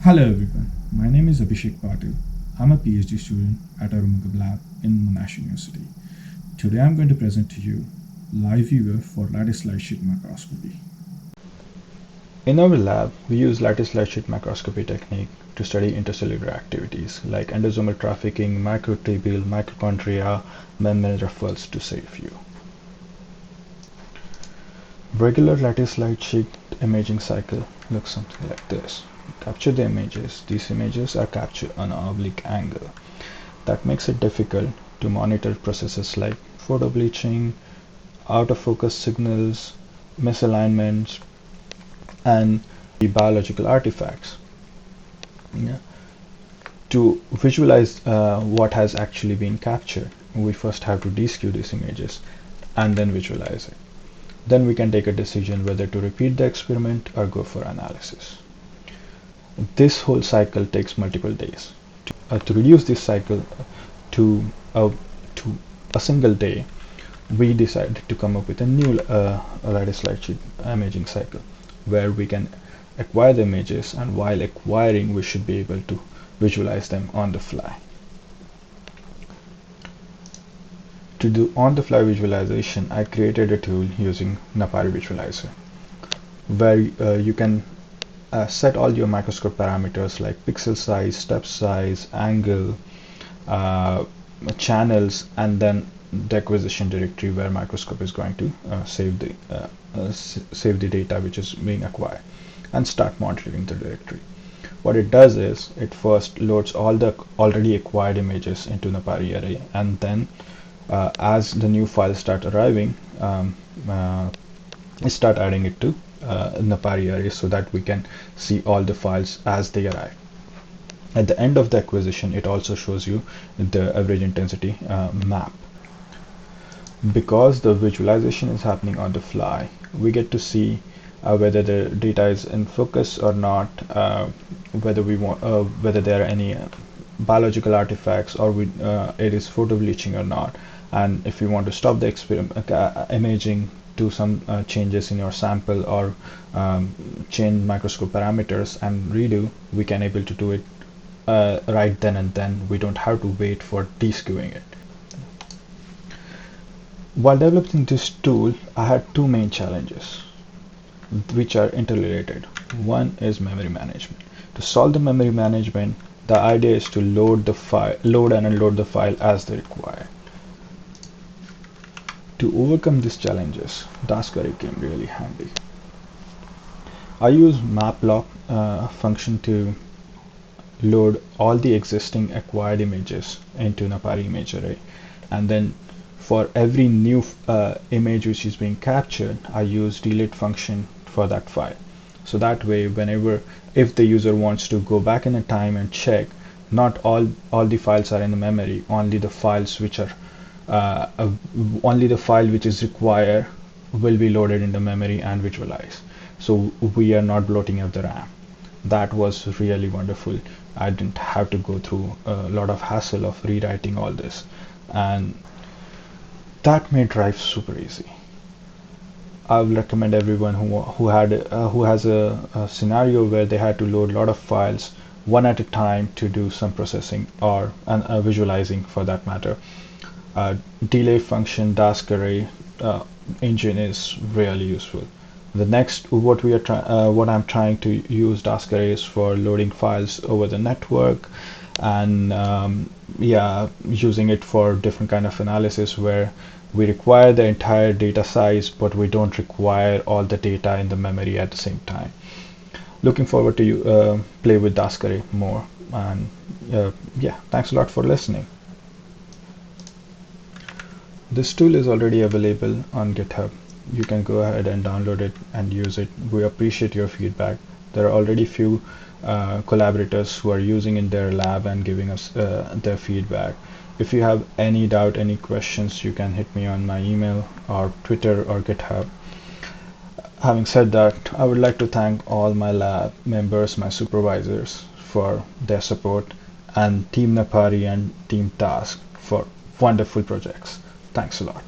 Hello everyone, my name is Abhishek Patil. I'm a PhD student at Arumugam Lab in Monash University. Today I'm going to present to you live viewer for Lattice LightSheet microscopy. In our lab, we use Lattice LightSheet microscopy technique to study intercellular activities like endosomal trafficking, microtubule, mitochondria, membrane ruffles to say a few. Regular Lattice LightSheet imaging cycle looks something like this. Capture the images. These images are captured on an oblique angle. That makes it difficult to monitor processes like photo bleaching, out of focus signals, misalignments, and the biological artifacts. Yeah. To visualize what has actually been captured, we first have to deskew these images and then visualize it. Then we can take a decision whether to repeat the experiment or go for analysis. This whole cycle takes multiple days. To reduce this cycle to a, to a single day, we decided to come up with a new Lattice LightSheet imaging cycle where we can acquire the images, and while acquiring we should be able to visualize them on the fly. To do on-the-fly visualization, I created a tool using Napari Visualizer where you can set all your microscope parameters like pixel size, step size, angle, uh, channels, and then the acquisition directory where microscope is going to save the data which is being acquired and start monitoring the directory. What it does is it first loads all the already acquired images into Napari array, and then as the new files start arriving, uh, start adding it to Napari array so that we can see all the files as they arrive. At the end of the acquisition, it also shows you the average intensity map. Because the visualization is happening on the fly, we get to see whether the data is in focus or not, whether there are any biological artifacts, or it is photo bleaching or not. And if you want to stop the experiment imaging, do some changes in your sample, or change microscope parameters and redo, we can able to do it right then and then. We don't have to wait for deskewing it. While developing this tool, I had two main challenges which are interrelated. One is memory management. To solve the memory management, the idea is to load and unload the file as they require. To overcome these challenges, Dask Array came really handy. I use maplock function to load all the existing acquired images into Napari image array, and then for every new image which is being captured, I use delete function for that file. So that way, if the user wants to go back in a time and check, not all the files are in the memory, only the files which are only the file which is required will be loaded in the memory and visualized. So we are not bloating up the RAM. That was really wonderful. I didn't have to go through a lot of hassle of rewriting all this, and that made drive super easy. I will recommend everyone who has a scenario where they had to load a lot of files one at a time to do some processing or visualizing for that matter. Delay function Dask array engine is really useful. The next, what I'm trying to use Dask array is for loading files over the network, and yeah, using it for different kind of analysis where we require the entire data size, but we don't require all the data in the memory at the same time. Looking forward to you play with Dask array more, and yeah, thanks a lot for listening. This tool is already available on GitHub. You can go ahead and download it and use it. We appreciate your feedback. There are already few collaborators who are using in their lab and giving us their feedback. If you have any doubt, any questions, you can hit me on my email or Twitter or GitHub. Having said that, I would like to thank all my lab members, my supervisors, for their support, and Team Napari and Team Task for wonderful projects. Thanks a lot.